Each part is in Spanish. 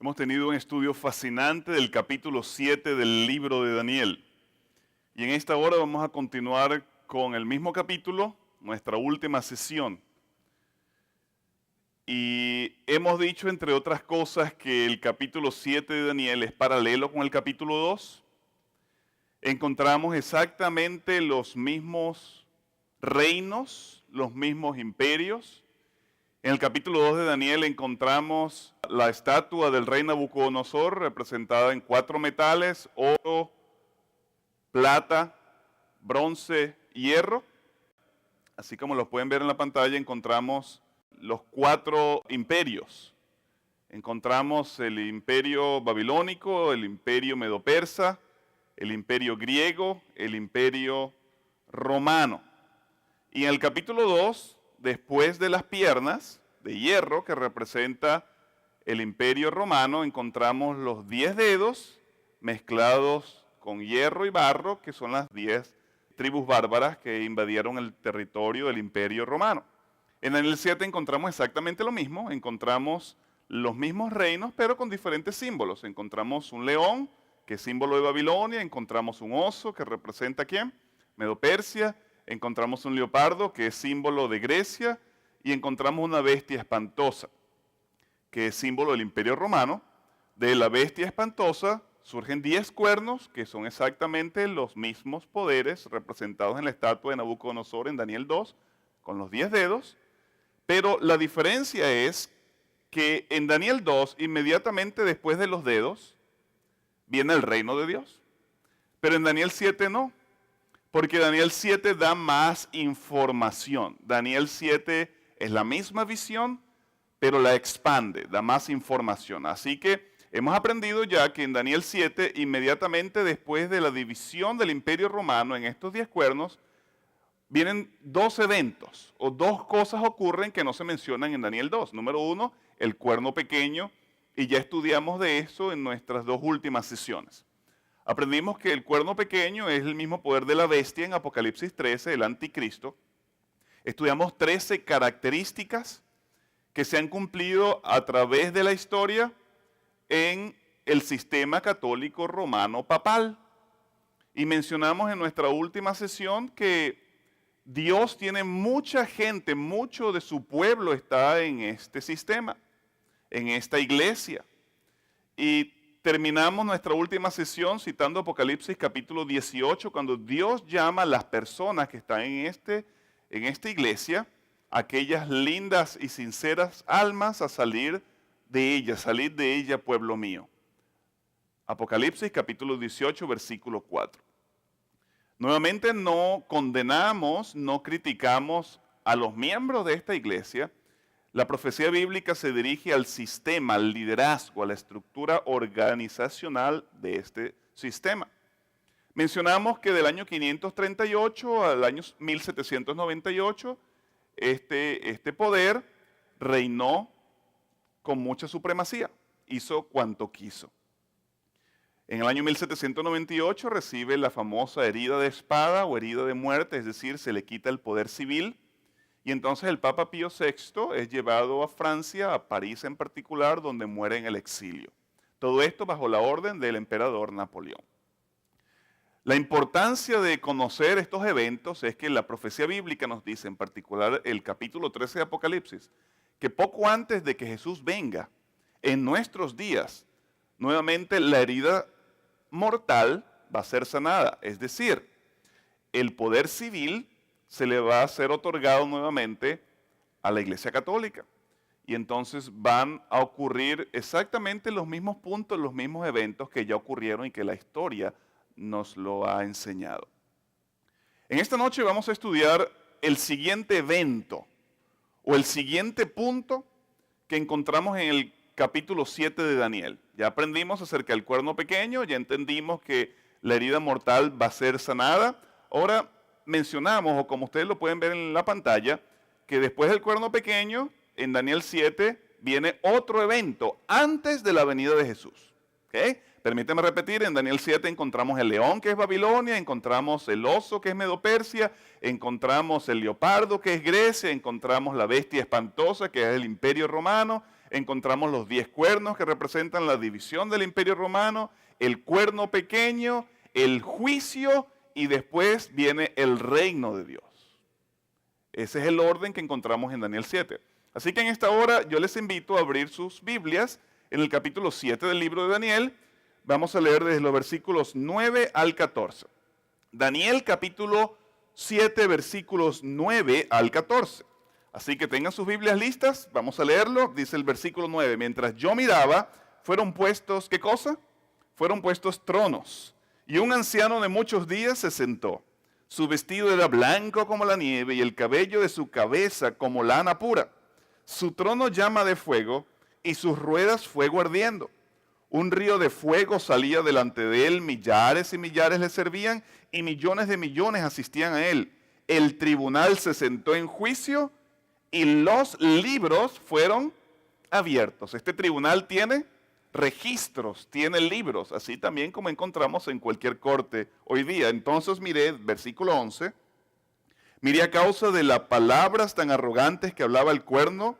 Hemos tenido un estudio fascinante del capítulo 7 del libro de Daniel. Y en esta hora vamos a continuar con el mismo capítulo, nuestra última sesión. Y hemos dicho, entre otras cosas, que el capítulo 7 de Daniel es paralelo con el capítulo 2. Encontramos exactamente los mismos reinos, los mismos imperios. En el capítulo 2 de Daniel encontramos la estatua del rey Nabucodonosor representada en 4 metales: oro, plata, bronce y hierro. Así como los pueden ver en la pantalla, encontramos los 4 imperios. Encontramos el imperio babilónico, el imperio medo-persa, el imperio griego, el imperio romano. Y en el capítulo 2, después de las piernas de hierro que representa el imperio romano, encontramos los 10 dedos mezclados con hierro y barro, que son las 10 tribus bárbaras que invadieron el territorio del imperio romano. En Daniel 7 encontramos exactamente lo mismo, encontramos los mismos reinos, pero con diferentes símbolos. Encontramos un león, que es símbolo de Babilonia, encontramos un oso, que representa ¿a quién? Medo-Persia. Encontramos un leopardo, que es símbolo de Grecia, y encontramos una bestia espantosa, que es símbolo del imperio romano. De la bestia espantosa surgen 10 cuernos, que son exactamente los mismos poderes representados en la estatua de Nabucodonosor en Daniel 2, con los 10 dedos, pero la diferencia es que en Daniel 2, inmediatamente después de los dedos, viene el reino de Dios, pero en Daniel 7 no. Porque Daniel 7 da más información. Daniel 7 es la misma visión, pero la expande, da más información. Así que hemos aprendido ya que en Daniel 7, inmediatamente después de la división del imperio romano en estos 10 cuernos, vienen 2 eventos, o 2 cosas ocurren que no se mencionan en Daniel 2. Número 1, el cuerno pequeño, y ya estudiamos de eso en nuestras 2 últimas sesiones. Aprendimos que el cuerno pequeño es el mismo poder de la bestia en Apocalipsis 13, el anticristo. Estudiamos 13 características que se han cumplido a través de la historia en el sistema católico romano papal. Y mencionamos en nuestra última sesión que Dios tiene mucha gente, mucho de su pueblo está en este sistema, en esta iglesia. Y terminamos nuestra última sesión citando Apocalipsis capítulo 18, cuando Dios llama a las personas que están en esta iglesia, aquellas lindas y sinceras almas, a salir de ella, pueblo mío. Apocalipsis capítulo 18, versículo 4. Nuevamente no condenamos, no criticamos a los miembros de esta iglesia. La profecía bíblica se dirige al sistema, al liderazgo, a la estructura organizacional de este sistema. Mencionamos que del año 538 al año 1798, este poder reinó con mucha supremacía, hizo cuanto quiso. En el año 1798 recibe la famosa herida de espada o herida de muerte, es decir, se le quita el poder civil. Y entonces el Papa Pío VI es llevado a Francia, a París en particular, donde muere en el exilio. Todo esto bajo la orden del emperador Napoleón. La importancia de conocer estos eventos es que la profecía bíblica nos dice, en particular el capítulo 13 de Apocalipsis, que poco antes de que Jesús venga, en nuestros días, nuevamente la herida mortal va a ser sanada. Es decir, el poder civil se le va a ser otorgado nuevamente a la Iglesia Católica. Y entonces van a ocurrir exactamente los mismos puntos, los mismos eventos que ya ocurrieron y que la historia nos lo ha enseñado. En esta noche vamos a estudiar el siguiente evento o el siguiente punto que encontramos en el capítulo 7 de Daniel. Ya aprendimos acerca del cuerno pequeño, ya entendimos que la herida mortal va a ser sanada. Ahora mencionamos, o como ustedes lo pueden ver en la pantalla, que después del cuerno pequeño, en Daniel 7, viene otro evento antes de la venida de Jesús. ¿Okay? Permíteme repetir, en Daniel 7 encontramos el león, que es Babilonia, encontramos el oso, que es Medo-Persia, encontramos el leopardo, que es Grecia, encontramos la bestia espantosa, que es el imperio romano, encontramos los 10 cuernos que representan la división del Imperio Romano, el cuerno pequeño, el juicio y después viene el reino de Dios. Ese es el orden que encontramos en Daniel 7. Así que en esta hora yo les invito a abrir sus Biblias en el capítulo 7 del libro de Daniel. Vamos a leer desde los versículos 9 al 14. Daniel capítulo 7 versículos 9 al 14. Así que tengan sus Biblias listas, vamos a leerlo. Dice el versículo 9, mientras yo miraba, fueron puestos, ¿qué cosa? Fueron puestos tronos, y un anciano de muchos días se sentó. Su vestido era blanco como la nieve, y el cabello de su cabeza como lana pura. Su trono llama de fuego, y sus ruedas fuego ardiendo. Un río de fuego salía delante de él, millares y millares le servían, y millones de millones asistían a él. El tribunal se sentó en juicio, y los libros fueron abiertos. Este tribunal tiene registros, tiene libros, así también como encontramos en cualquier corte hoy día. Entonces miré, versículo 11, miré a causa de las palabras tan arrogantes que hablaba el cuerno,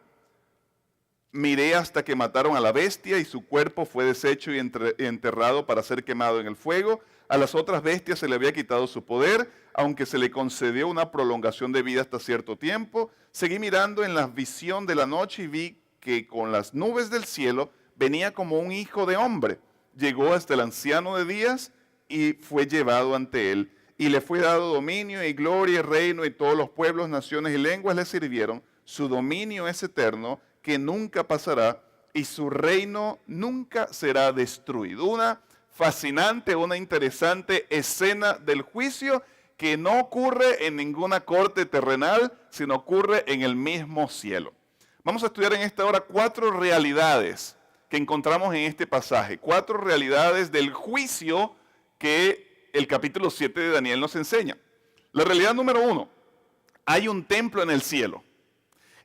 miré hasta que mataron a la bestia y su cuerpo fue deshecho y enterrado para ser quemado en el fuego. A las otras bestias se le había quitado su poder, aunque se le concedió una prolongación de vida hasta cierto tiempo. Seguí mirando en la visión de la noche y vi que con las nubes del cielo venía como un hijo de hombre. Llegó hasta el anciano de días y fue llevado ante él. Y le fue dado dominio y gloria y reino, y todos los pueblos, naciones y lenguas le sirvieron. Su dominio es eterno, que nunca pasará, y su reino nunca será destruido. Una fascinante, una interesante escena del juicio que no ocurre en ninguna corte terrenal, sino ocurre en el mismo cielo. Vamos a estudiar en esta hora 4 realidades que encontramos en este pasaje, 4 realidades del juicio que el capítulo 7 de Daniel nos enseña. La realidad número 1, hay un templo en el cielo.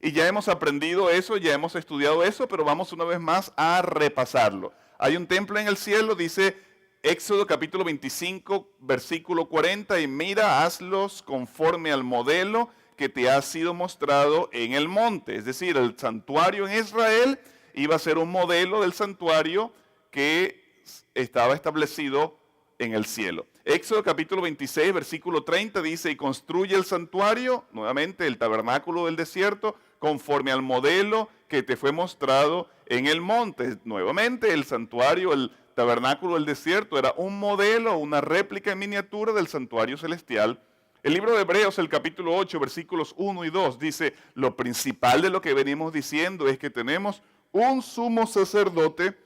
Y ya hemos aprendido eso, ya hemos estudiado eso, pero vamos una vez más a repasarlo. Hay un templo en el cielo, dice Éxodo capítulo 25, versículo 40, y mira, hazlos conforme al modelo que te ha sido mostrado en el monte. Es decir, el santuario en Israel iba a ser un modelo del santuario que estaba establecido en el cielo. Éxodo capítulo 26, versículo 30 dice, y construye el santuario, nuevamente el tabernáculo del desierto, conforme al modelo que te fue mostrado en el monte. Nuevamente el santuario, el tabernáculo del desierto era un modelo, una réplica en miniatura del santuario celestial. El libro de Hebreos, el capítulo 8, versículos 1 y 2, dice, lo principal de lo que venimos diciendo es que tenemos un sumo sacerdote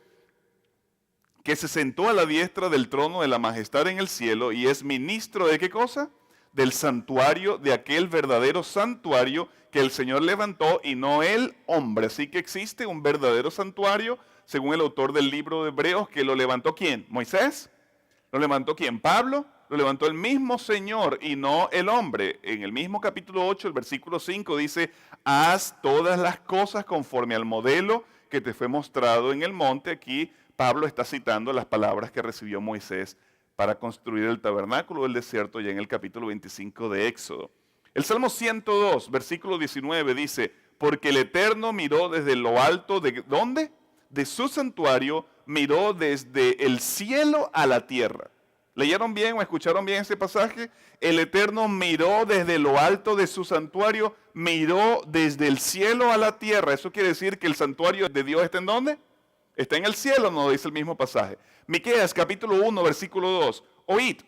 que se sentó a la diestra del trono de la majestad en el cielo y es ministro de ¿qué cosa? Del santuario, de aquel verdadero santuario que el Señor levantó y no el hombre. Así que existe un verdadero santuario, según el autor del libro de Hebreos, que lo levantó ¿quién? ¿Moisés? ¿Lo levantó quién? ¿Pablo? Lo levantó el mismo Señor y no el hombre. En el mismo capítulo 8, el versículo 5 dice, haz todas las cosas conforme al modelo que te fue mostrado en el monte. Aquí Pablo está citando las palabras que recibió Moisés para construir el tabernáculo del desierto ya en el capítulo 25 de Éxodo. El Salmo 102, versículo 19 dice, porque el Eterno miró desde lo alto, ¿de dónde? De su santuario, miró desde el cielo a la tierra. ¿Leyeron bien o escucharon bien ese pasaje? El Eterno miró desde lo alto de su santuario, miró desde el cielo a la tierra. Eso quiere decir que el santuario de Dios está ¿en dónde? Está en el cielo, no dice el mismo pasaje. Miqueas capítulo 1, versículo 2. Oíd,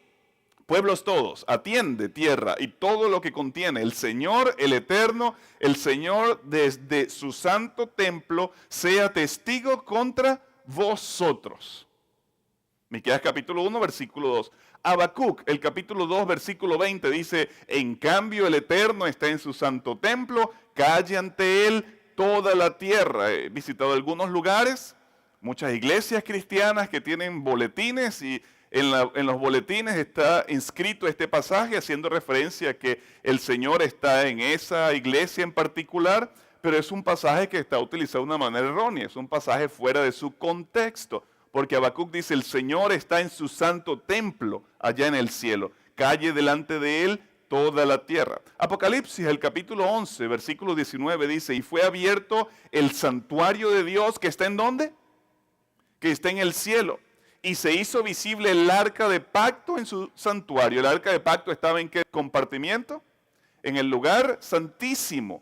pueblos todos, atiende tierra y todo lo que contiene. El Señor, el Eterno, el Señor desde su santo templo, sea testigo contra vosotros. Miqueas capítulo 1, versículo 2. Habacuc, el capítulo 2, versículo 20, dice, en cambio el Eterno está en su santo templo, calle ante él toda la tierra. He visitado algunos lugares, muchas iglesias cristianas que tienen boletines y en los boletines está inscrito este pasaje haciendo referencia a que el Señor está en esa iglesia en particular, pero es un pasaje que está utilizado de una manera errónea, es un pasaje fuera de su contexto, porque Habacuc dice, el Señor está en su santo templo allá en el cielo, calle delante de él toda la tierra. Apocalipsis, el capítulo 11, versículo 19 dice, y fue abierto el santuario de Dios, que está ¿en dónde? Que está en el cielo. Y se hizo visible el arca de pacto en su santuario. El arca de pacto estaba ¿en qué compartimiento? En el lugar santísimo.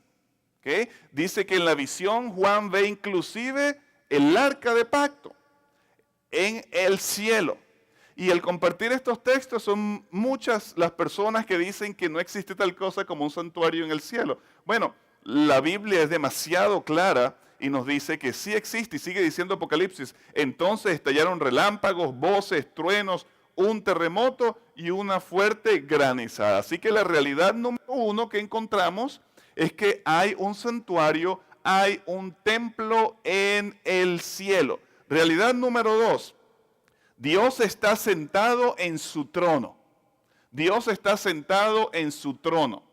¿Okay? Dice que en la visión Juan ve inclusive el arca de pacto en el cielo. Y al compartir estos textos son muchas las personas que dicen que no existe tal cosa como un santuario en el cielo. Bueno, la Biblia es demasiado clara y nos dice que sí existe, y sigue diciendo Apocalipsis. Entonces estallaron relámpagos, voces, truenos, un terremoto y una fuerte granizada. Así que la realidad número uno que encontramos es que hay un santuario, hay un templo en el cielo. Realidad número dos, Dios está sentado en su trono. Dios está sentado en su trono.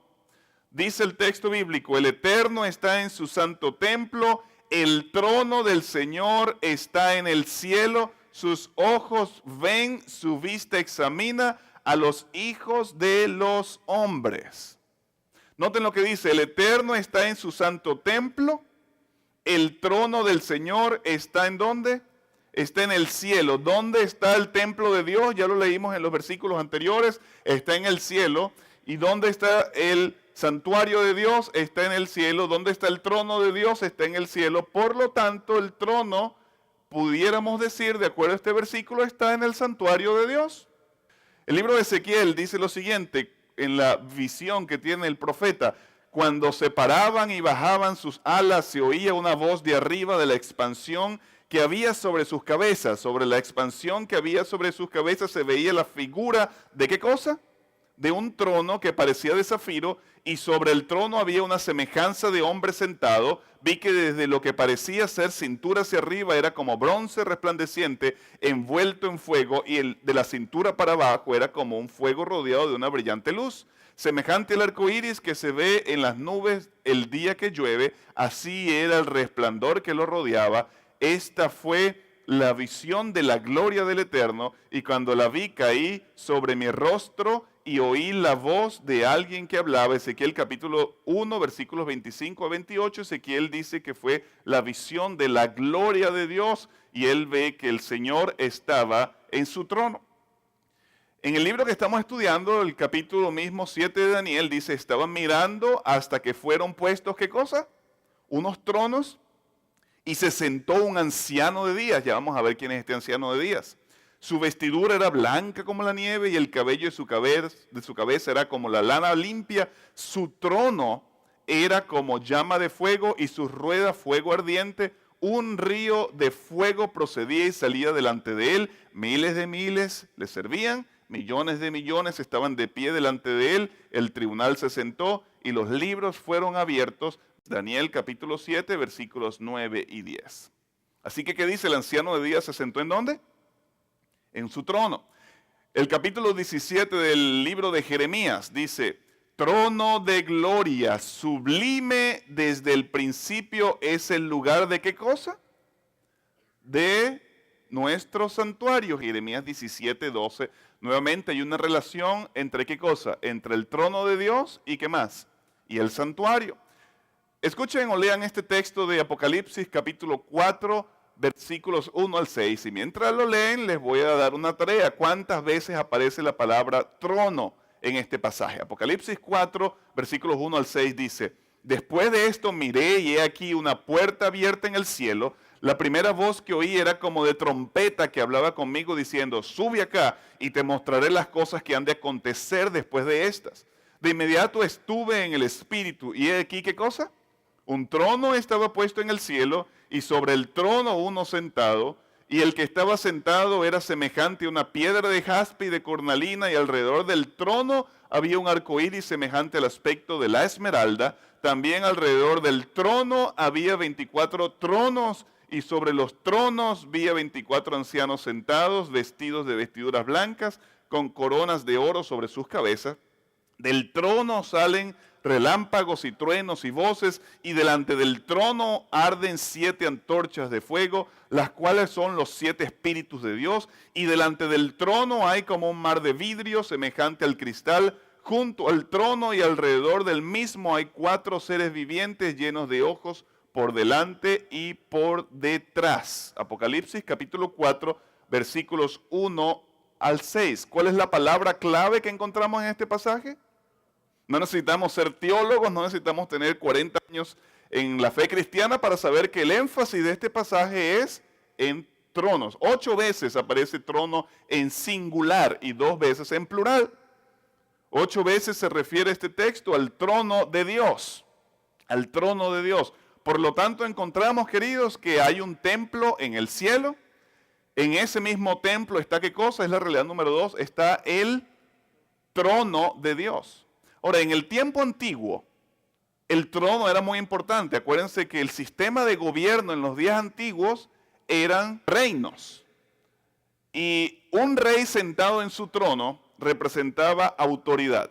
Dice el texto bíblico, el Eterno está en su santo templo, el trono del Señor está en el cielo, sus ojos ven, su vista examina a los hijos de los hombres. Noten lo que dice, el Eterno está en su santo templo, el trono del Señor está ¿en dónde? Está en el cielo. ¿Dónde está el templo de Dios? Ya lo leímos en los versículos anteriores. Está en el cielo. ¿Y dónde está el santuario de Dios? Está en el cielo. ¿Dónde está el trono de Dios? Está en el cielo. Por lo tanto, el trono, pudiéramos decir, de acuerdo a este versículo, está en el santuario de Dios. El libro de Ezequiel dice lo siguiente, en la visión que tiene el profeta. Cuando se paraban y bajaban sus alas, se oía una voz de arriba de la expansión que había sobre sus cabezas. Sobre la expansión que había sobre sus cabezas se veía la figura ¿de qué cosa? De un trono que parecía de zafiro, y sobre el trono había una semejanza de hombre sentado. Vi que desde lo que parecía ser cintura hacia arriba era como bronce resplandeciente, envuelto en fuego, y de la cintura para abajo era como un fuego rodeado de una brillante luz. Semejante al arco iris que se ve en las nubes el día que llueve, así era el resplandor que lo rodeaba. Esta fue la visión de la gloria del Eterno, y cuando la vi caí sobre mi rostro y oí la voz de alguien que hablaba. Ezequiel capítulo 1, versículos 25 a 28, Ezequiel dice que fue la visión de la gloria de Dios, y él ve que el Señor estaba en su trono. En el libro que estamos estudiando, el capítulo mismo 7 de Daniel, dice, estaban mirando hasta que fueron puestos, ¿qué cosa? Unos tronos, y se sentó un anciano de días. Ya vamos a ver quién es este anciano de días. Su vestidura era blanca como la nieve, y el cabello de su cabeza era como la lana limpia. Su trono era como llama de fuego, y sus ruedas fuego ardiente. Un río de fuego procedía y salía delante de él. Miles de miles le servían. Millones de millones estaban de pie delante de él. El tribunal se sentó y los libros fueron abiertos. Daniel capítulo 7, versículos 9 y 10. Así que, ¿qué dice? El anciano de días se sentó ¿en dónde? En su trono. El capítulo 17 del libro de Jeremías dice, trono de gloria, sublime desde el principio es el lugar de ¿qué cosa? De nuestro santuario. Jeremías 17, 12. Nuevamente hay una relación entre ¿qué cosa? Entre el trono de Dios y ¿qué más? Y el santuario. Escuchen o lean este texto de Apocalipsis capítulo 4, versículos 1 al 6. Y mientras lo leen, les voy a dar una tarea. ¿Cuántas veces aparece la palabra trono en este pasaje? Apocalipsis 4, versículos 1 al 6 dice, después de esto miré y he aquí una puerta abierta en el cielo. La primera voz que oí era como de trompeta que hablaba conmigo diciendo, sube acá y te mostraré las cosas que han de acontecer después de estas. De inmediato estuve en el espíritu y he aquí ¿qué cosa? Un trono estaba puesto en el cielo, y sobre el trono uno sentado, y el que estaba sentado era semejante a una piedra de jaspe y de cornalina, y alrededor del trono había un arco iris semejante al aspecto de la esmeralda. También alrededor del trono había 24 tronos, y sobre los tronos vi a 24 ancianos sentados, vestidos de vestiduras blancas, con coronas de oro sobre sus cabezas. Del trono salen relámpagos y truenos y voces, y delante del trono arden 7 antorchas de fuego, las cuales son los 7 espíritus de Dios, y delante del trono hay como un mar de vidrio semejante al cristal, junto al trono y alrededor del mismo hay 4 seres vivientes llenos de ojos por delante y por detrás. Apocalipsis capítulo 4, versículos 1 al 6. ¿Cuál es la palabra clave que encontramos en este pasaje? No necesitamos ser teólogos, no necesitamos tener 40 años en la fe cristiana para saber que el énfasis de este pasaje es en tronos. 8 veces aparece trono en singular y 2 veces en plural. 8 veces se refiere este texto al trono de Dios, al trono de Dios. Por lo tanto, encontramos, queridos, que hay un templo en el cielo. En ese mismo templo está, ¿qué cosa? Es la realidad número 2, está el trono de Dios. Ahora, en el tiempo antiguo, el trono era muy importante. Acuérdense que el sistema de gobierno en los días antiguos eran reinos. Y un rey sentado en su trono representaba autoridad.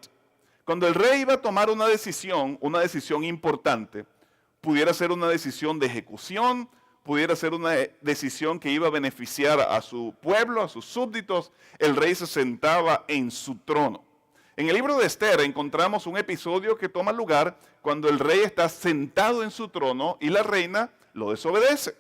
Cuando el rey iba a tomar una decisión importante, pudiera ser una decisión de ejecución, pudiera ser una decisión que iba a beneficiar a su pueblo, a sus súbditos, el rey se sentaba en su trono. En el libro de Esther encontramos un episodio que toma lugar cuando el rey está sentado en su trono y la reina lo desobedece.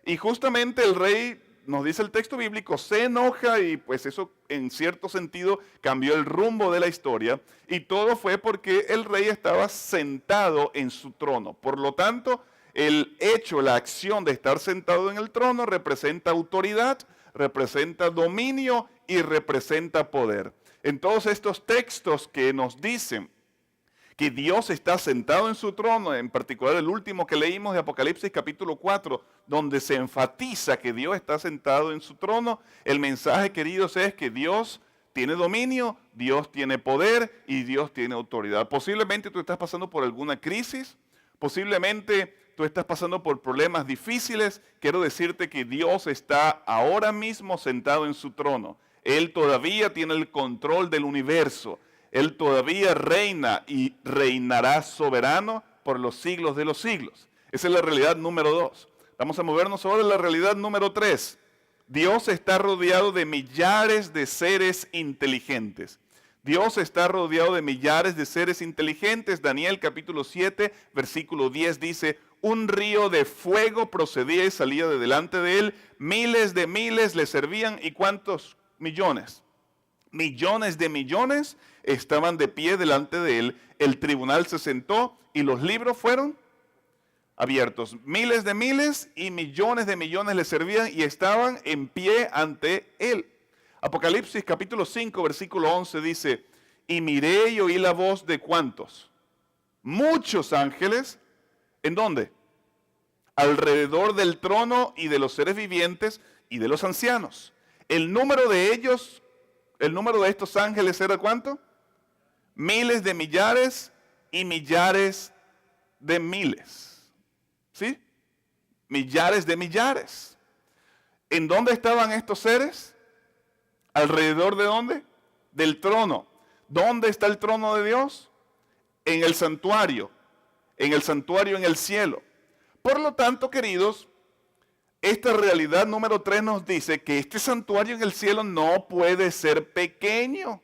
Y justamente el rey, nos dice el texto bíblico, se enoja y pues eso en cierto sentido cambió el rumbo de la historia. Y todo fue porque el rey estaba sentado en su trono. Por lo tanto, el hecho, la acción de estar sentado en el trono representa autoridad, representa dominio y representa poder. En todos estos textos que nos dicen que Dios está sentado en su trono, en particular el último que leímos de Apocalipsis capítulo 4, donde se enfatiza que Dios está sentado en su trono, el mensaje, queridos, es que Dios tiene dominio, Dios tiene poder y Dios tiene autoridad. Posiblemente tú estás pasando por alguna crisis, posiblemente tú estás pasando por problemas difíciles. Quiero decirte que Dios está ahora mismo sentado en su trono. Él todavía tiene el control del universo. Él todavía reina y reinará soberano por los siglos de los siglos. Esa es la realidad número 2. Vamos a movernos ahora a la realidad número 3. Dios está rodeado de millares de seres inteligentes. Dios está rodeado de millares de seres inteligentes. Daniel capítulo 7, versículo 10 dice: un río de fuego procedía y salía de delante de él. Miles de miles le servían. ¿Y cuántos millones? Millones de millones estaban de pie delante de él. El tribunal se sentó y los libros fueron abiertos. Miles de miles y millones de millones le servían y estaban en pie ante él. Apocalipsis capítulo 5, versículo 11 dice: y miré y oí la voz de ¿cuántos? Muchos ángeles. ¿En dónde? Alrededor del trono y de los seres vivientes y de los ancianos. El número de ellos, el número de estos ángeles era ¿cuánto? Miles de millares y millares de miles. ¿Sí? Millares de millares. ¿En dónde estaban estos seres? ¿Alrededor de dónde? Del trono. ¿Dónde está el trono de Dios? En el santuario. En el santuario en el cielo. Por lo tanto, queridos, esta realidad número 3 nos dice que este santuario en el cielo no puede ser pequeño.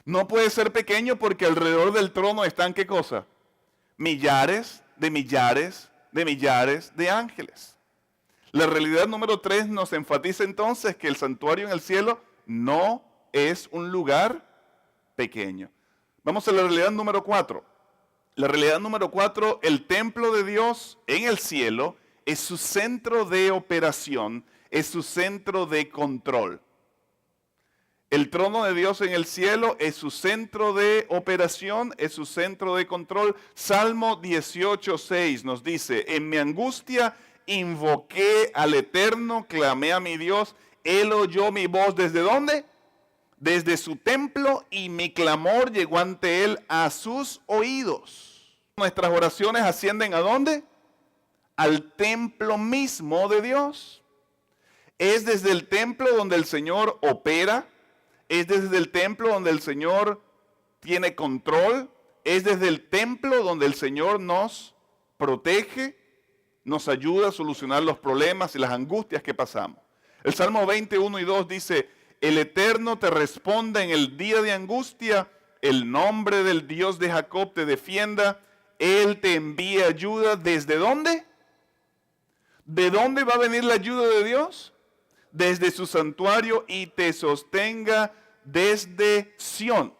No puede ser pequeño porque alrededor del trono están ¿qué cosa? Millares de millares de millares de ángeles. La realidad número 3 nos enfatiza entonces que el santuario en el cielo no es un lugar pequeño. Vamos a la realidad número 4. La realidad número 4, el templo de Dios en el cielo es su centro de operación, es su centro de control. El trono de Dios en el cielo es su centro de operación, es su centro de control. Salmo 18:6 nos dice: en mi angustia invoqué al Eterno, clamé a mi Dios, Él oyó mi voz. ¿Desde dónde? Desde su templo, y mi clamor llegó ante Él a sus oídos. Nuestras oraciones ascienden ¿a dónde? Al templo mismo de Dios. Es desde el templo donde el Señor opera, es desde el templo donde el Señor tiene control, es desde el templo donde el Señor nos protege, nos ayuda a solucionar los problemas y las angustias que pasamos. El Salmo 21 y 2 dice: el Eterno te responde en el día de angustia, el nombre del Dios de Jacob te defienda, Él te envía ayuda. ¿Desde dónde? ¿De dónde va a venir la ayuda de Dios? Desde su santuario, y te sostenga desde Sión.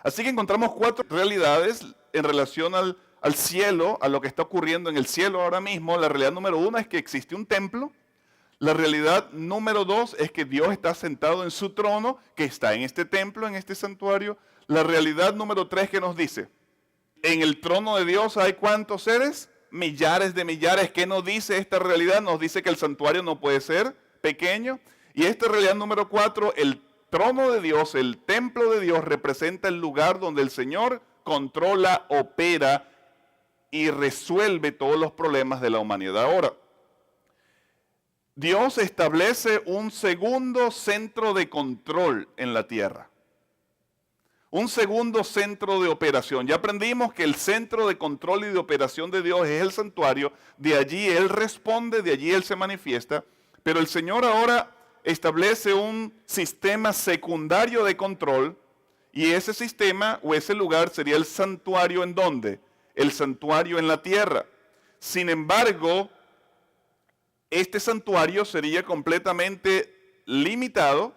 Así que encontramos 4 realidades en relación al cielo, a lo que está ocurriendo en el cielo ahora mismo. La realidad número 1 es que existe un templo. La realidad número 2 es que Dios está sentado en su trono, que está en este templo, en este santuario. La realidad número 3 que nos dice, en el trono de Dios hay ¿cuántos seres? Millares de millares. ¿Qué nos dice esta realidad? Nos dice que el santuario no puede ser pequeño. Y esta realidad número 4, el trono de Dios, el templo de Dios, representa el lugar donde el Señor controla, opera y resuelve todos los problemas de la humanidad. Ahora, Dios establece un segundo centro de control en la tierra. Un segundo centro de operación. Ya aprendimos que el centro de control y de operación de Dios es el santuario. De allí Él responde, de allí Él se manifiesta. Pero el Señor ahora establece un sistema secundario de control. Y ese sistema o ese lugar sería el santuario. ¿En dónde? El santuario en la tierra. Sin embargo, este santuario sería completamente limitado.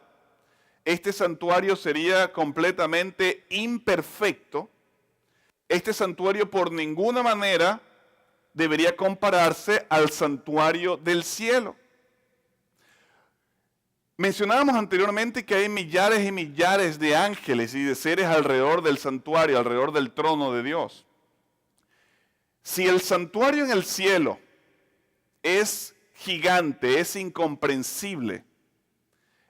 Este santuario sería completamente imperfecto. Este santuario por ninguna manera debería compararse al santuario del cielo. Mencionábamos anteriormente que hay millares y millares de ángeles y de seres alrededor del santuario, alrededor del trono de Dios. Si el santuario en el cielo es gigante, es incomprensible,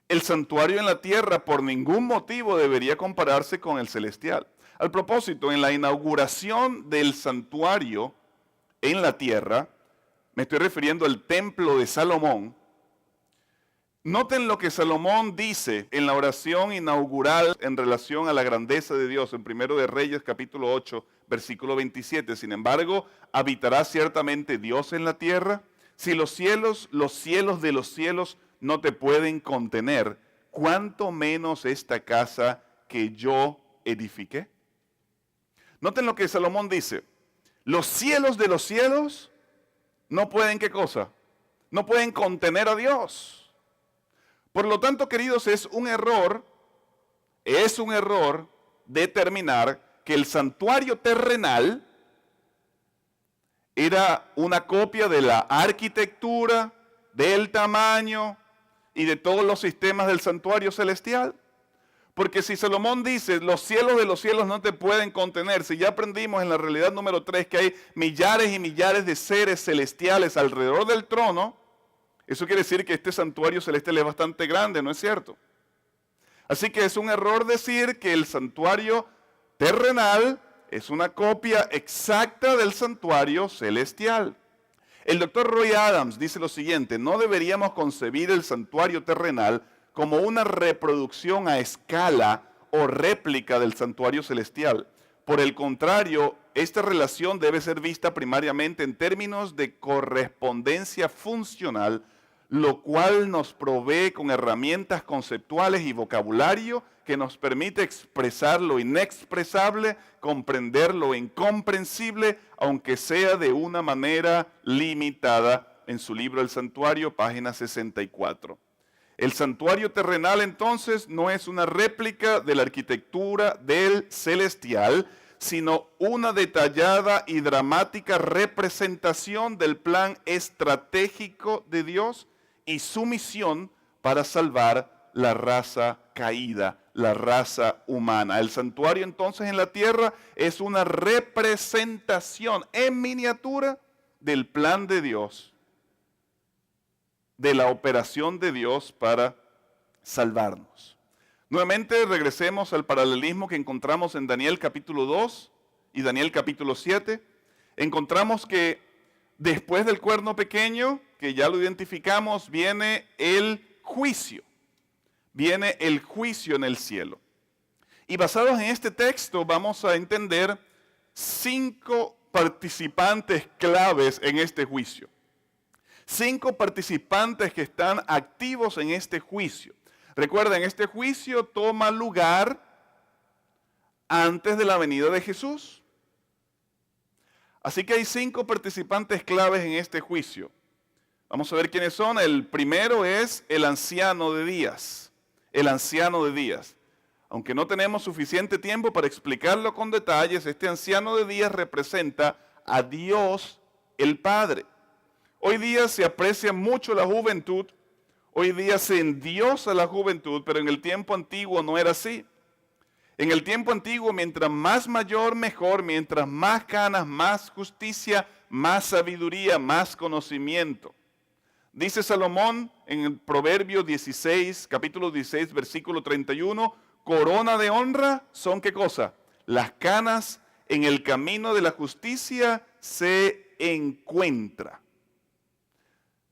el santuario en la tierra por ningún motivo debería compararse con el celestial. Al propósito, en la inauguración del santuario en la tierra, me estoy refiriendo al templo de Salomón. Noten lo que Salomón dice en la oración inaugural en relación a la grandeza de Dios en 1 de Reyes capítulo 8, versículo 27. Sin embargo, habitará ciertamente Dios en la tierra. Si los cielos de los cielos no te pueden contener, ¿cuánto menos esta casa que yo edifiqué? Noten lo que Salomón dice. Los cielos de los cielos no pueden, ¿qué cosa? No pueden contener a Dios. Por lo tanto, queridos, es un error determinar que el santuario terrenal era una copia de la arquitectura, del tamaño y de todos los sistemas del santuario celestial. Porque si Salomón dice, los cielos de los cielos no te pueden contener, si ya aprendimos en la realidad número 3 que hay millares y millares de seres celestiales alrededor del trono, eso quiere decir que este santuario celestial es bastante grande, ¿no es cierto? Así que es un error decir que el santuario terrenal es una copia exacta del santuario celestial. El doctor Roy Adams dice lo siguiente: no deberíamos concebir el santuario terrenal como una reproducción a escala o réplica del santuario celestial. Por el contrario, esta relación debe ser vista primariamente en términos de correspondencia funcional, lo cual nos provee con herramientas conceptuales y vocabulario que nos permite expresar lo inexpresable, comprender lo incomprensible, aunque sea de una manera limitada. En su libro El Santuario, página 64. El santuario terrenal entonces no es una réplica de la arquitectura del celestial, sino una detallada y dramática representación del plan estratégico de Dios y su misión para salvar la raza caída, la raza humana. El santuario entonces en la tierra es una representación en miniatura del plan de Dios, de la operación de Dios para salvarnos. Nuevamente regresemos al paralelismo que encontramos en Daniel capítulo 2 y Daniel capítulo 7. Encontramos que después del cuerno pequeño, que ya lo identificamos, viene el juicio. Viene el juicio en el cielo. Y basados en este texto vamos a entender 5 participantes claves en este juicio. 5 participantes que están activos en este juicio. Recuerden, este juicio toma lugar antes de la venida de Jesús. Así que hay 5 participantes claves en este juicio. Vamos a ver quiénes son. El primero es el anciano de días. El anciano de días. Aunque no tenemos suficiente tiempo para explicarlo con detalles, este anciano de días representa a Dios el Padre. Hoy día se aprecia mucho la juventud. Hoy día se endiosa la juventud, pero en el tiempo antiguo no era así. En el tiempo antiguo, mientras más mayor, mejor. Mientras más canas, más justicia, más sabiduría, más conocimiento. Dice Salomón en el Proverbio 16, capítulo 16, versículo 31, corona de honra son ¿qué cosa? Las canas en el camino de la justicia se encuentra.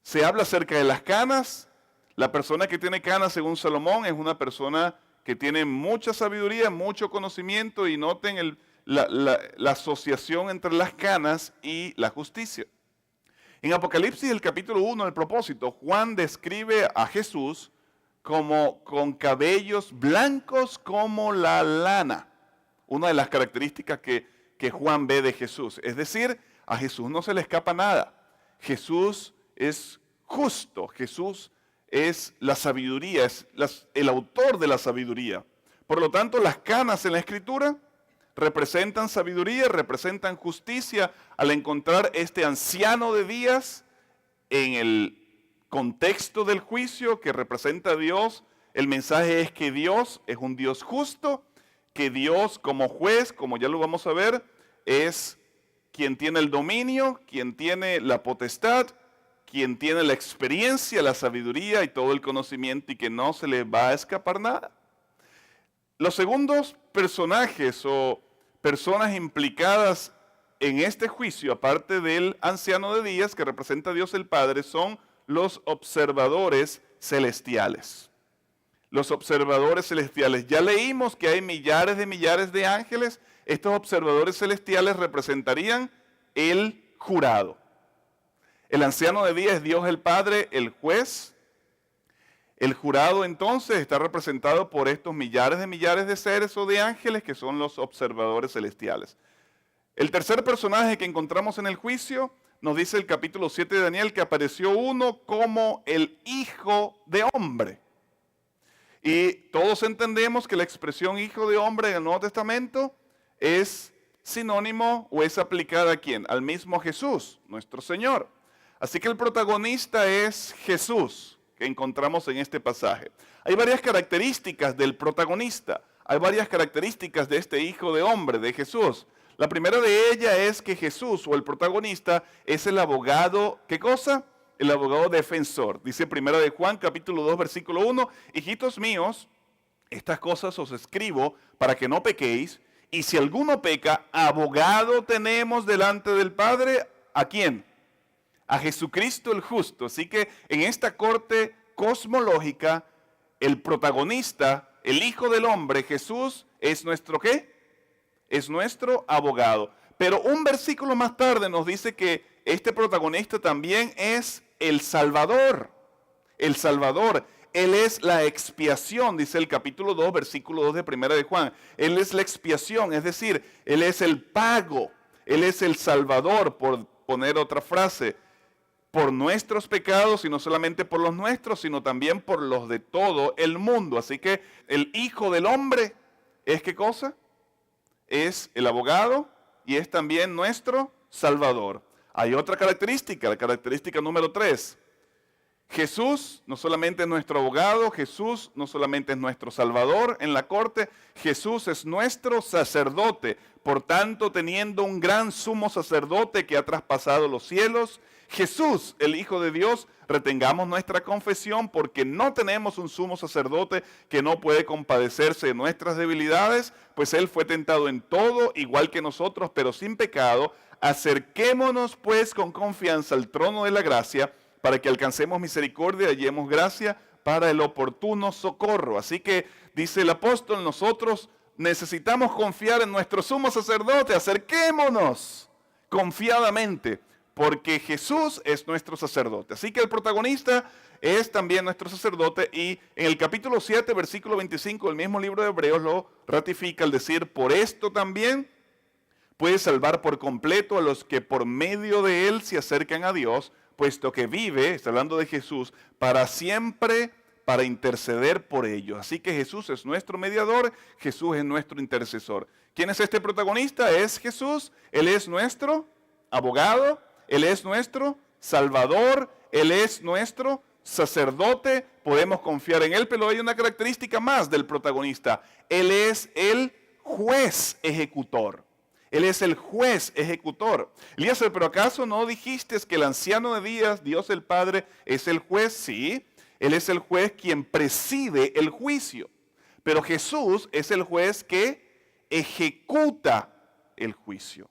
Se habla acerca de las canas. La persona que tiene canas, según Salomón, es una persona que tiene mucha sabiduría, mucho conocimiento, y noten la asociación entre las canas y la justicia. En Apocalipsis, el capítulo 1, el propósito, Juan describe a Jesús como con cabellos blancos como la lana. Una de las características que Juan ve de Jesús. Es decir, a Jesús no se le escapa nada. Jesús es justo, Jesús es la sabiduría, es el autor de la sabiduría. Por lo tanto, las canas en la Escritura representan sabiduría, representan justicia. Al encontrar este anciano de días en el contexto del juicio que representa a Dios, el mensaje es que Dios es un Dios justo, que Dios como juez, como ya lo vamos a ver, es quien tiene el dominio, quien tiene la potestad, quien tiene la experiencia, la sabiduría y todo el conocimiento, y que no se le va a escapar nada. Los segundos personajes o personas implicadas en este juicio, aparte del anciano de días que representa a Dios el Padre, son los observadores celestiales. Los observadores celestiales. Ya leímos que hay millares de ángeles. Estos observadores celestiales representarían el jurado. El anciano de días es Dios el Padre, el juez. El jurado entonces está representado por estos millares de seres o de ángeles que son los observadores celestiales. El tercer personaje que encontramos en el juicio nos dice el capítulo 7 de Daniel que apareció uno como el Hijo de Hombre. Y todos entendemos que la expresión Hijo de Hombre en el Nuevo Testamento es sinónimo o es aplicada ¿a quién? Al mismo Jesús, nuestro Señor. Así que el protagonista es Jesús, que encontramos en este pasaje. Hay varias características del protagonista, hay varias características de este Hijo de Hombre, de Jesús. La primera de ellas es que Jesús, o el protagonista, es el abogado, ¿qué cosa? El abogado defensor. Dice 1 de Juan, capítulo 2, versículo 1, hijitos míos, estas cosas os escribo para que no pequéis, y si alguno peca, abogado tenemos delante del Padre, ¿a quién? A Jesucristo el justo. Así que en esta corte cosmológica, el protagonista, el Hijo del Hombre, Jesús, es nuestro ¿qué? Es nuestro abogado. Pero un versículo más tarde nos dice que este protagonista también es el Salvador. El Salvador. Él es la expiación, dice el capítulo 2, versículo 2 de 1 de Juan. Él es la expiación, es decir, Él es el pago. Él es el Salvador, por poner otra frase, por nuestros pecados, y no solamente por los nuestros, sino también por los de todo el mundo. Así que el Hijo del Hombre es ¿qué cosa? Es el abogado y es también nuestro Salvador. Hay otra característica, la característica número 3. Jesús no solamente es nuestro abogado, Jesús no solamente es nuestro Salvador en la corte, Jesús es nuestro sacerdote. Por tanto, teniendo un gran sumo sacerdote que ha traspasado los cielos, Jesús, el Hijo de Dios, retengamos nuestra confesión, porque no tenemos un sumo sacerdote que no puede compadecerse de nuestras debilidades, pues Él fue tentado en todo, igual que nosotros, pero sin pecado. Acerquémonos pues con confianza al trono de la gracia, para que alcancemos misericordia y hallemos gracia para el oportuno socorro. Así que, dice el apóstol, nosotros necesitamos confiar en nuestro sumo sacerdote. Acerquémonos confiadamente porque Jesús es nuestro sacerdote. Así que el protagonista es también nuestro sacerdote, y en el capítulo 7, versículo 25 del mismo libro de Hebreos lo ratifica al decir: por esto también puede salvar por completo a los que por medio de él se acercan a Dios, puesto que vive, está hablando de Jesús, para siempre para interceder por ellos. Así que Jesús es nuestro mediador, Jesús es nuestro intercesor. ¿Quién es este protagonista? Es Jesús. Él es nuestro abogado, Él es nuestro salvador, Él es nuestro sacerdote. Podemos confiar en Él, pero hay una característica más del protagonista. Él es el juez ejecutor. Él es el juez ejecutor. Elías, ¿pero acaso no dijiste que el anciano de días, Dios el Padre, es el juez? Sí, Él es el juez quien preside el juicio. Pero Jesús es el juez que ejecuta el juicio.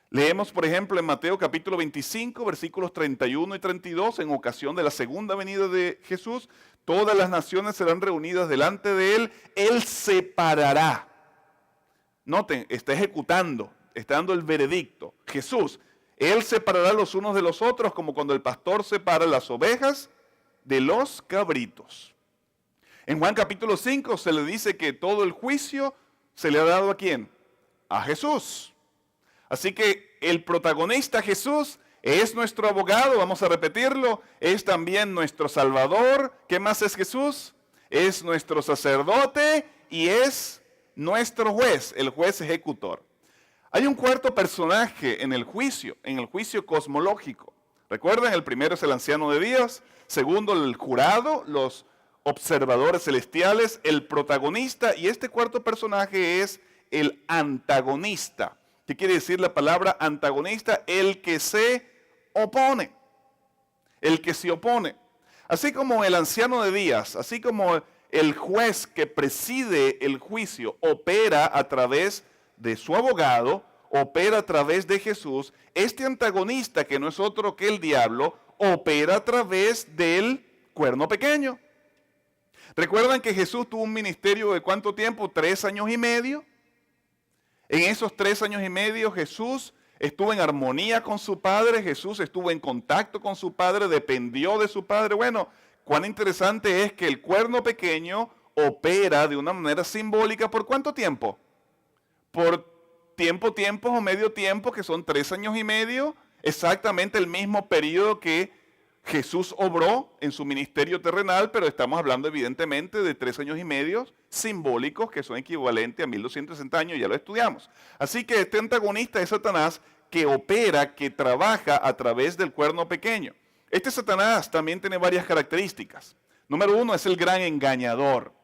Leemos, por ejemplo, en Mateo capítulo 25, versículos 31 y 32, en ocasión de la segunda venida de Jesús: todas las naciones serán reunidas delante de Él, Él separará. Noten, está ejecutando, está dando el veredicto. Jesús, Él separará los unos de los otros, como cuando el pastor separa las ovejas de los cabritos. En Juan capítulo 5 se le dice que todo el juicio se le ha dado ¿a quién? A Jesús. Así que el protagonista Jesús es nuestro abogado, vamos a repetirlo, es también nuestro Salvador. ¿Qué más es Jesús? Es nuestro sacerdote y es nuestro juez, el juez ejecutor. Hay un cuarto personaje en el juicio cosmológico. Recuerden, el primero es el anciano de días, segundo el jurado, los observadores celestiales, el protagonista, y este cuarto personaje es el antagonista. ¿Qué quiere decir la palabra antagonista? El que se opone. El que se opone. Así como el anciano de días, así como el juez que preside el juicio opera a través de su abogado, opera a través de Jesús, este antagonista, que no es otro que el diablo, opera a través del cuerno pequeño. ¿Recuerdan que Jesús tuvo un ministerio de cuánto tiempo? 3 años y medio. En esos 3 años y medio Jesús estuvo en armonía con su Padre, Jesús estuvo en contacto con su Padre, dependió de su Padre. Bueno, cuán interesante es que el cuerno pequeño opera de una manera simbólica. ¿Por cuánto tiempo? Por tiempos o medio tiempo, que son 3 años y medio, exactamente el mismo periodo que Jesús obró en su ministerio terrenal, pero estamos hablando evidentemente de 3 años y medio simbólicos que son equivalentes a 1260 años, ya lo estudiamos. Así que este antagonista es Satanás, que opera, que trabaja a través del cuerno pequeño. Este Satanás también tiene varias características. Número 1, es el gran engañador.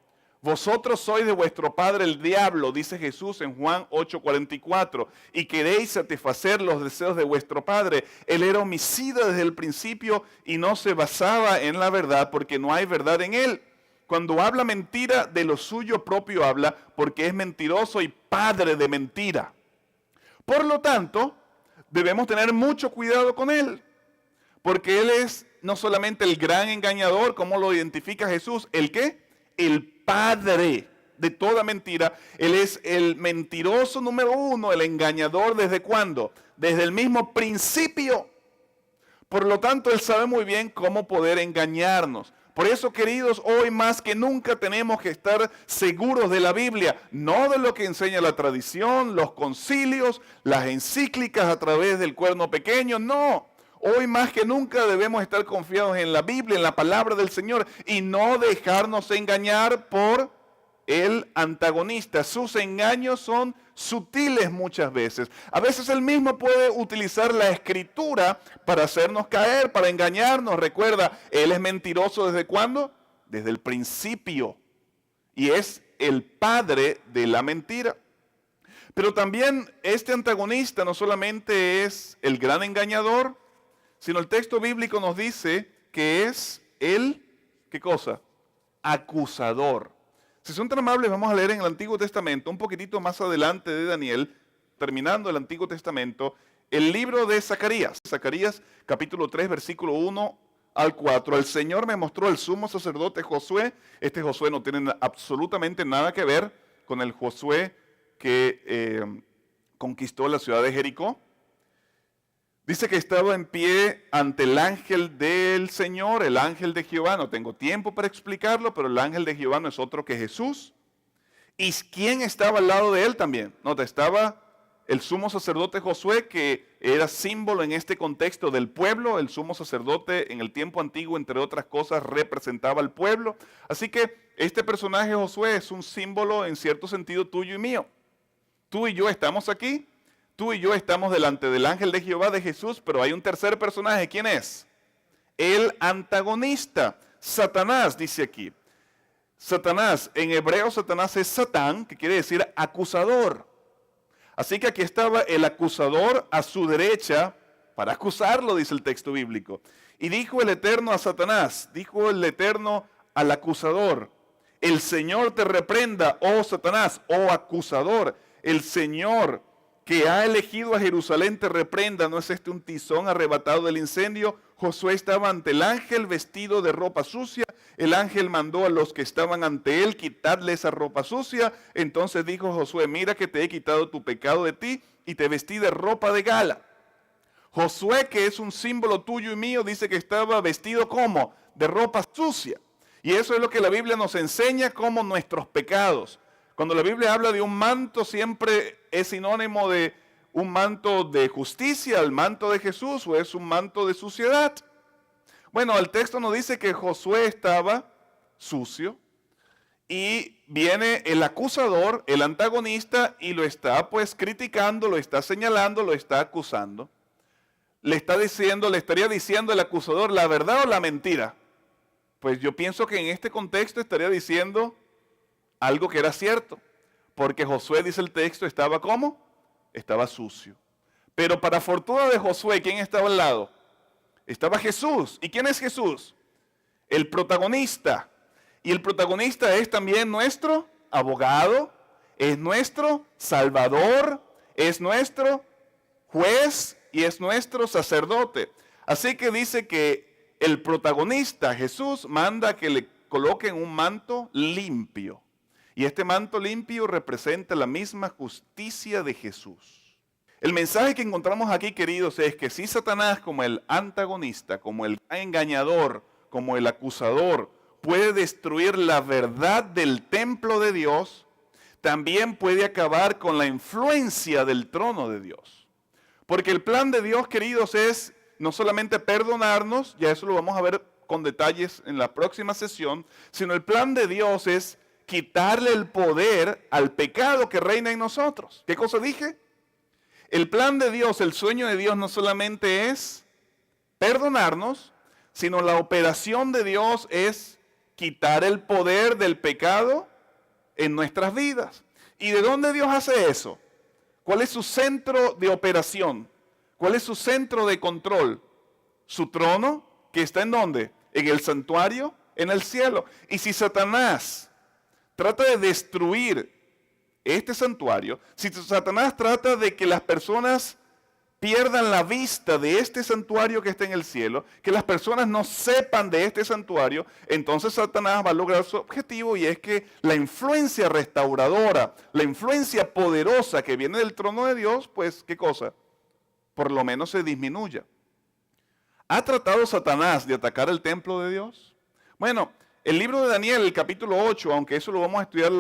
Vosotros sois de vuestro padre el diablo, dice Jesús en Juan 8:44, y queréis satisfacer los deseos de vuestro padre. Él era homicida desde el principio y no se basaba en la verdad, porque no hay verdad en él. Cuando habla mentira, de lo suyo propio habla, porque es mentiroso y padre de mentira. Por lo tanto, debemos tener mucho cuidado con él, porque él es no solamente el gran engañador, como lo identifica Jesús, ¿el qué? El padre de toda mentira. Él es el mentiroso número 1, el engañador. ¿Desde cuándo? Desde el mismo principio. Por lo tanto, él sabe muy bien cómo poder engañarnos. Por eso, queridos, hoy más que nunca tenemos que estar seguros de la Biblia, no de lo que enseña la tradición, los concilios, las encíclicas a través del cuerno pequeño, no. Hoy más que nunca debemos estar confiados en la Biblia, en la palabra del Señor, y no dejarnos engañar por el antagonista. Sus engaños son sutiles muchas veces. A veces él mismo puede utilizar la escritura para hacernos caer, para engañarnos. Recuerda, él es mentiroso ¿desde cuándo? Desde el principio. Y es el padre de la mentira. Pero también este antagonista no solamente es el gran engañador, sino el texto bíblico nos dice que es el, ¿qué cosa? Acusador. Si son tan amables, vamos a leer en el Antiguo Testamento, un poquitito más adelante de Daniel, terminando el Antiguo Testamento, el libro de Zacarías. Zacarías capítulo 3, versículo 1 al 4. El Señor me mostró el sumo sacerdote Josué. Este Josué no tiene absolutamente nada que ver con el Josué que conquistó la ciudad de Jericó. Dice que estaba en pie ante el ángel del Señor, el ángel de Jehová. No tengo tiempo para explicarlo, pero el ángel de Jehová no es otro que Jesús. ¿Y quién estaba al lado de él también? Nota, estaba el sumo sacerdote Josué, que era símbolo en este contexto del pueblo. El sumo sacerdote en el tiempo antiguo, entre otras cosas, representaba al pueblo. Así que este personaje Josué es un símbolo en cierto sentido tuyo y mío. Tú y yo estamos aquí, tú y yo estamos delante del ángel de Jehová de Jesús, pero hay un tercer personaje. ¿Quién es? El antagonista, Satanás, dice aquí. Satanás, en hebreo Satanás es Satán, que quiere decir acusador. Así que aquí estaba el acusador a su derecha para acusarlo, dice el texto bíblico. Y dijo el Eterno a Satanás, dijo el Eterno al acusador: el Señor te reprenda, oh Satanás, oh acusador. El Señor que ha elegido a Jerusalén te reprenda. ¿No es este un tizón arrebatado del incendio? Josué estaba ante el ángel vestido de ropa sucia. El ángel mandó a los que estaban ante él quitarle esa ropa sucia. Entonces dijo Josué: mira que te he quitado tu pecado de ti y te vestí de ropa de gala. Josué, que es un símbolo tuyo y mío, dice que estaba vestido ¿cómo? De ropa sucia. Y eso es lo que la Biblia nos enseña como nuestros pecados. Cuando la Biblia habla de un manto, siempre es sinónimo de un manto de justicia, el manto de Jesús, o es un manto de suciedad. Bueno, el texto nos dice que Josué estaba sucio y viene el acusador, el antagonista, y lo está pues criticando, lo está señalando, lo está acusando. Le estaría diciendo el acusador la verdad o la mentira. Pues yo pienso que en este contexto estaría diciendo algo que era cierto, porque Josué, dice el texto, estaba ¿cómo? Estaba sucio. Pero para fortuna de Josué, ¿quién estaba al lado? Estaba Jesús. ¿Y quién es Jesús? El protagonista. Y el protagonista es también nuestro abogado, es nuestro salvador, es nuestro juez y es nuestro sacerdote. Así que dice que el protagonista, Jesús, manda que le coloquen un manto limpio. Y este manto limpio representa la misma justicia de Jesús. El mensaje que encontramos aquí, queridos, es que si Satanás, como el antagonista, como el engañador, como el acusador, puede destruir la verdad del templo de Dios, también puede acabar con la influencia del trono de Dios. Porque el plan de Dios, queridos, es no solamente perdonarnos, ya eso lo vamos a ver con detalles en la próxima sesión, sino el plan de Dios es quitarle el poder al pecado que reina en nosotros. ¿Qué cosa dije? El plan de Dios, el sueño de Dios no solamente es perdonarnos, sino la operación de Dios es quitar el poder del pecado en nuestras vidas. ¿Y de dónde Dios hace eso? ¿Cuál es su centro de operación? ¿Cuál es su centro de control? Su trono, que está ¿en dónde? En el santuario, en el cielo. Y si Satanás trata de destruir este santuario, si Satanás trata de que las personas pierdan la vista de este santuario que está en el cielo, que las personas no sepan de este santuario, entonces Satanás va a lograr su objetivo, y es que la influencia restauradora, la influencia poderosa que viene del trono de Dios, pues, ¿qué cosa? Por lo menos se disminuya. ¿Ha tratado Satanás de atacar el templo de Dios? Bueno, el libro de Daniel, el capítulo 8, aunque eso lo vamos a estudiar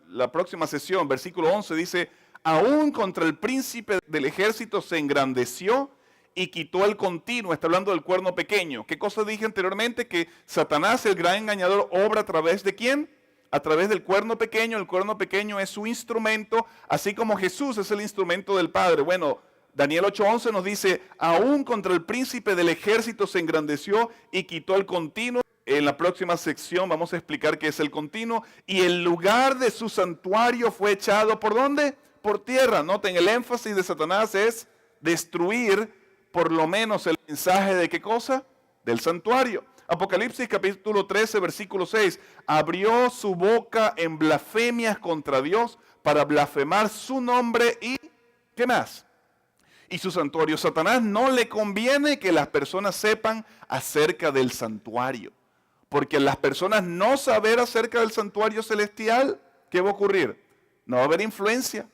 la próxima sesión, versículo 11, dice: aún contra el príncipe del ejército se engrandeció y quitó el continuo. Está hablando del cuerno pequeño. ¿Qué cosa dije anteriormente? Que Satanás, el gran engañador, obra a través de ¿quién? A través del cuerno pequeño. El cuerno pequeño es su instrumento, así como Jesús es el instrumento del Padre. Bueno, Daniel 8:11 nos dice: aún contra el príncipe del ejército se engrandeció y quitó el continuo. En la próxima sección vamos a explicar qué es el continuo. Y el lugar de su santuario fue echado, ¿por dónde? Por tierra. Noten, el énfasis de Satanás es destruir por lo menos el mensaje de ¿qué cosa? Del santuario. Apocalipsis capítulo 13, versículo 6. Abrió su boca en blasfemias contra Dios para blasfemar su nombre y ¿qué más? Y su santuario. Satanás no le conviene que las personas sepan acerca del santuario. Porque las personas no saber acerca del santuario celestial, ¿qué va a ocurrir? No va a haber influencia.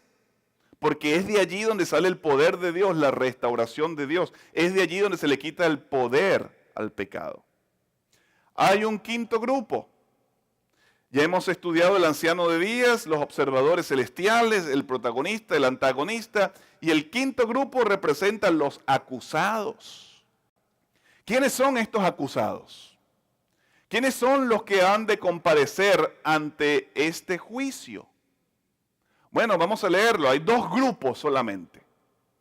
porque es de allí donde sale el poder de Dios, la restauración de Dios. Es de allí donde se le quita el poder al pecado. Hay un quinto grupo. Ya hemos estudiado el anciano de días, los observadores celestiales, el protagonista, el antagonista, y el quinto grupo representa los acusados. ¿Quiénes son estos acusados? ¿Quiénes son los que han de comparecer ante este juicio? Bueno, vamos a leerlo. Hay dos grupos solamente.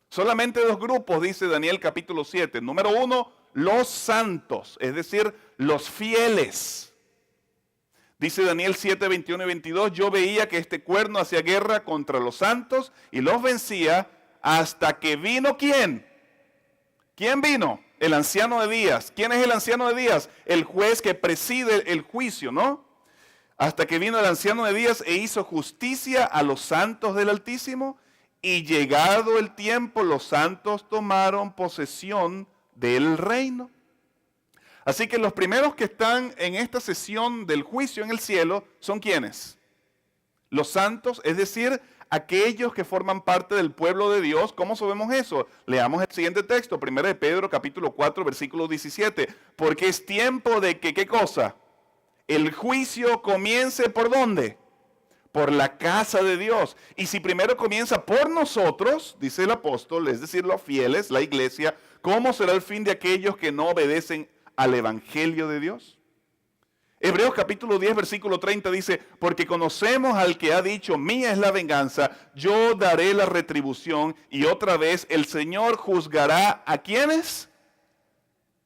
Solamente dos grupos, dice Daniel capítulo 7. Número 1, los santos, es decir, los fieles. Dice Daniel 7, 21 y 22, yo veía que este cuerno hacía guerra contra los santos y los vencía hasta que vino ¿quién? ¿Quién vino? El anciano de días. ¿Quién es el anciano de días? El juez que preside el juicio, ¿no? Hasta que vino el anciano de días e hizo justicia a los santos del Altísimo, y llegado el tiempo los santos tomaron posesión del reino. Así que los primeros que están en esta sesión del juicio en el cielo son ¿quiénes? Los santos, es decir, aquellos que forman parte del pueblo de Dios. ¿Cómo sabemos eso? Leamos el siguiente texto, 1 de Pedro capítulo 4, versículo 17. Porque es tiempo de que, ¿qué cosa? El juicio comience ¿por dónde? Por la casa de Dios. Y si primero comienza por nosotros, dice el apóstol, es decir, los fieles, la iglesia, ¿cómo será el fin de aquellos que no obedecen al evangelio de Dios? Hebreos capítulo 10, versículo 30 dice, porque conocemos al que ha dicho, mía es la venganza, yo daré la retribución, y otra vez el Señor juzgará ¿a quiénes?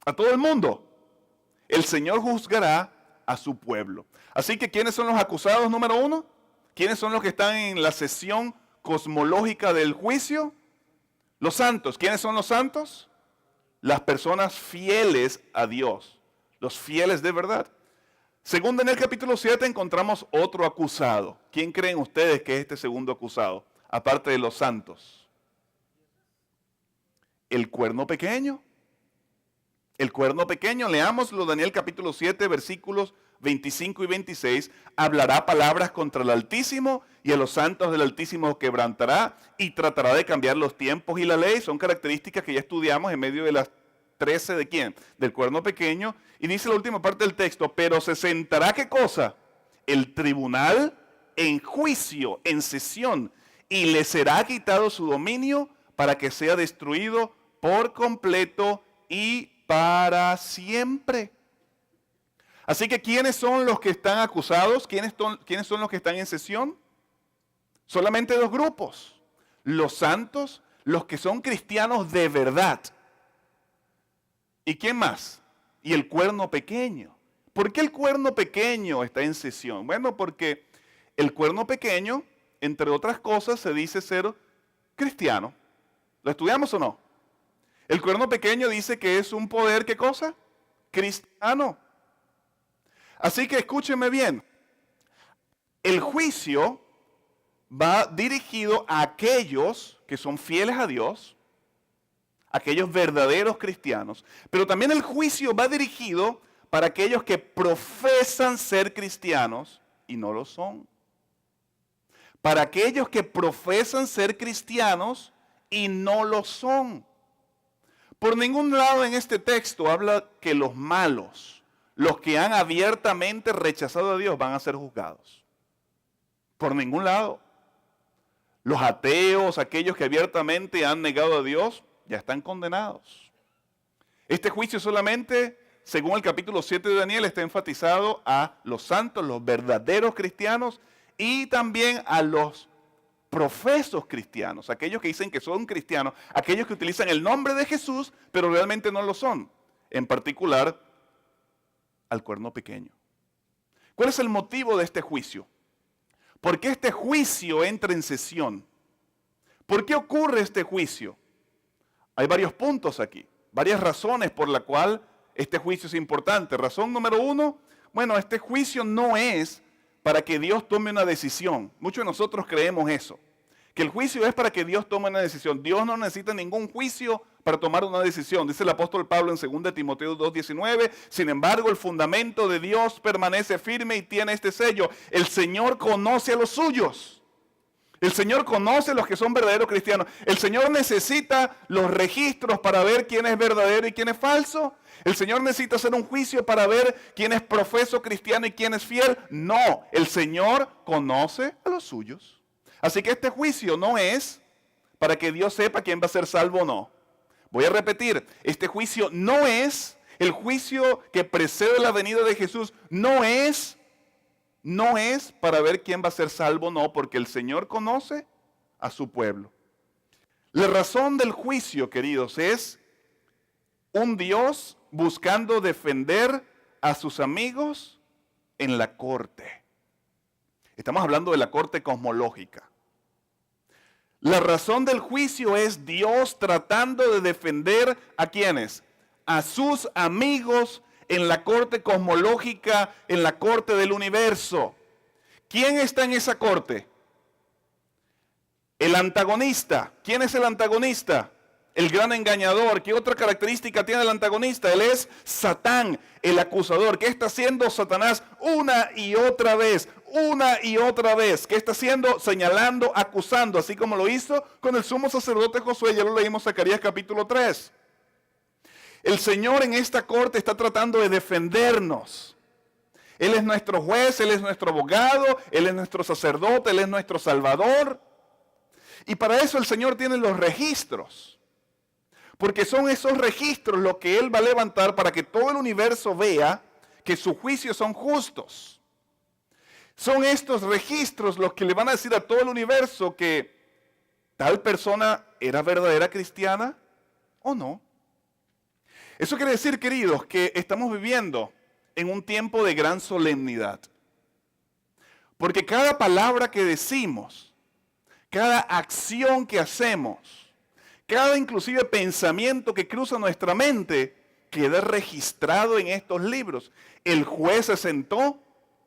A todo el mundo. El Señor juzgará a su pueblo. Así que ¿quiénes son los acusados número 1? ¿Quiénes son los que están en la sesión cosmológica del juicio? Los santos. ¿Quiénes son los santos? Las personas fieles a Dios, los fieles de verdad. Segundo, en el capítulo 7 encontramos otro acusado. ¿Quién creen ustedes que es este segundo acusado? Aparte de los santos. El cuerno pequeño. El cuerno pequeño, leámoslo, Daniel capítulo 7, versículos 25 y 26, hablará palabras contra el Altísimo y a los santos del Altísimo quebrantará y tratará de cambiar los tiempos y la ley. Son características que ya estudiamos en medio de las 13 de quién? Del cuerno pequeño. Y dice la última parte del texto, pero se sentará ¿qué cosa? El tribunal en juicio, en sesión, y le será quitado su dominio para que sea destruido por completo y para siempre. Así que ¿quiénes son los que están acusados? ¿Quiénes son los que están en sesión? Solamente dos grupos. Los santos, los que son cristianos de verdad. ¿Y quién más? Y el cuerno pequeño. ¿Por qué el cuerno pequeño está en sesión? Bueno, porque el cuerno pequeño, entre otras cosas, se dice ser cristiano. ¿Lo estudiamos o no? El cuerno pequeño dice que es un poder, ¿qué cosa? Cristiano. Así que escúchenme bien. El juicio va dirigido a aquellos que son fieles a Dios, aquellos verdaderos cristianos, pero también el juicio va dirigido para aquellos que profesan ser cristianos y no lo son. Para aquellos que profesan ser cristianos y no lo son. Por ningún lado en este texto habla que los malos, los que han abiertamente rechazado a Dios, van a ser juzgados. Por ningún lado. Los ateos, aquellos que abiertamente han negado a Dios, ya están condenados. Este juicio solamente, según el capítulo 7 de Daniel, está enfatizado a los santos, los verdaderos cristianos, y también a los profesos cristianos, aquellos que dicen que son cristianos, aquellos que utilizan el nombre de Jesús, pero realmente no lo son. En particular, al cuerno pequeño. ¿Cuál es el motivo de este juicio? ¿Por qué este juicio entra en sesión? ¿Por qué ocurre este juicio? Hay varios puntos aquí, varias razones por la cual este juicio es importante. Razón número 1, bueno, este juicio no es para que Dios tome una decisión. Muchos de nosotros creemos eso, que el juicio es para que Dios tome una decisión. Dios no necesita ningún juicio para tomar una decisión. Dice el apóstol Pablo en 2 Timoteo 2:19, sin embargo, el fundamento de Dios permanece firme y tiene este sello: el Señor conoce a los suyos. El Señor conoce a los que son verdaderos cristianos. El Señor necesita los registros para ver quién es verdadero y quién es falso. El Señor necesita hacer un juicio para ver quién es profeso cristiano y quién es fiel. No, el Señor conoce a los suyos. Así que este juicio no es para que Dios sepa quién va a ser salvo o no. Voy a repetir, este juicio no es el juicio que precede la venida de Jesús. No es para ver quién va a ser salvo o no, porque el Señor conoce a su pueblo. La razón del juicio, queridos, es un Dios buscando defender a sus amigos en la corte. Estamos hablando de la corte cosmológica. La razón del juicio es Dios tratando de defender ¿a quiénes? A sus amigos en la corte cosmológica, en la corte del universo. ¿Quién está en esa corte? El antagonista. ¿Quién es el antagonista? El gran engañador. ¿Qué otra característica tiene el antagonista? Él es Satán, el acusador. ¿Qué está haciendo Satanás una y otra vez? Una y otra vez. ¿Qué está haciendo? Señalando, acusando, así como lo hizo con el sumo sacerdote Josué. Ya lo leímos en Zacarías capítulo 3. El Señor en esta corte está tratando de defendernos. Él es nuestro juez, Él es nuestro abogado, Él es nuestro sacerdote, Él es nuestro salvador. Y para eso el Señor tiene los registros. Porque son esos registros los que Él va a levantar para que todo el universo vea que sus juicios son justos. Son estos registros los que le van a decir a todo el universo que tal persona era verdadera cristiana o no. Eso quiere decir, queridos, que estamos viviendo en un tiempo de gran solemnidad. Porque cada palabra que decimos, cada acción que hacemos, cada inclusive pensamiento que cruza nuestra mente, queda registrado en estos libros. El juez se sentó.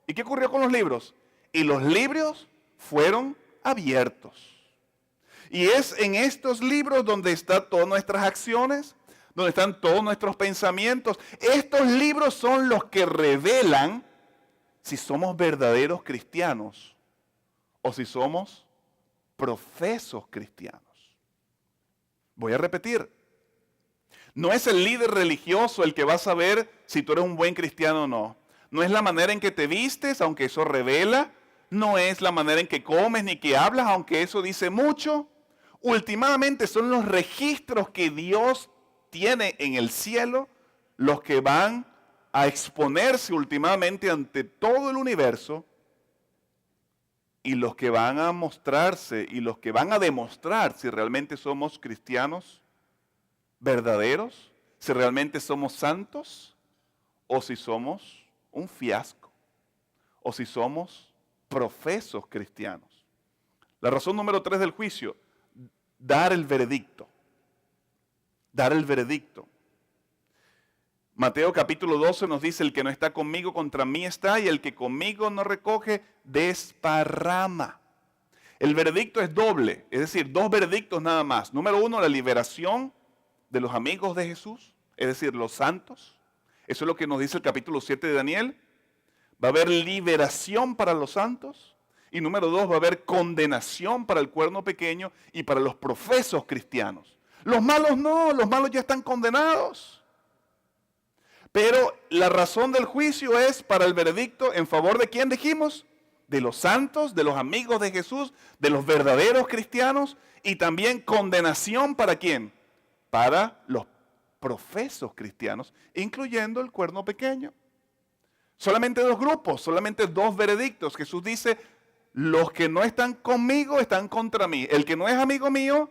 ¿Y qué ocurrió con los libros? Y los libros fueron abiertos. Y es en estos libros donde están todas nuestras acciones, donde están todos nuestros pensamientos. Estos libros son los que revelan si somos verdaderos cristianos o si somos profesos cristianos. Voy a repetir. No es el líder religioso el que va a saber si tú eres un buen cristiano o no. No es la manera en que te vistes, aunque eso revela. No es la manera en que comes ni que hablas, aunque eso dice mucho. Últimamente son los registros que Dios tiene en el cielo los que van a exponerse últimamente ante todo el universo y los que van a mostrarse y los que van a demostrar si realmente somos cristianos verdaderos, si realmente somos santos o si somos un fiasco o si somos profesos cristianos. La razón número 3 del juicio, dar el veredicto. Dar el veredicto. Mateo capítulo 12 nos dice, el que no está conmigo contra mí está, y el que conmigo no recoge, desparrama. El veredicto es doble, es decir, dos veredictos nada más. Número 1, la liberación de los amigos de Jesús, es decir, los santos. Eso es lo que nos dice el capítulo 7 de Daniel. Va a haber liberación para los santos. Y número 2, va a haber condenación para el cuerno pequeño y para los profesos cristianos. Los malos no, los malos ya están condenados. Pero la razón del juicio es para el veredicto en favor de quién dijimos, de los santos, de los amigos de Jesús, de los verdaderos cristianos, y también condenación para quién, para los profesos cristianos, incluyendo el cuerno pequeño. Solamente dos grupos, solamente dos veredictos. Jesús dice, los que no están conmigo están contra mí. El que no es amigo mío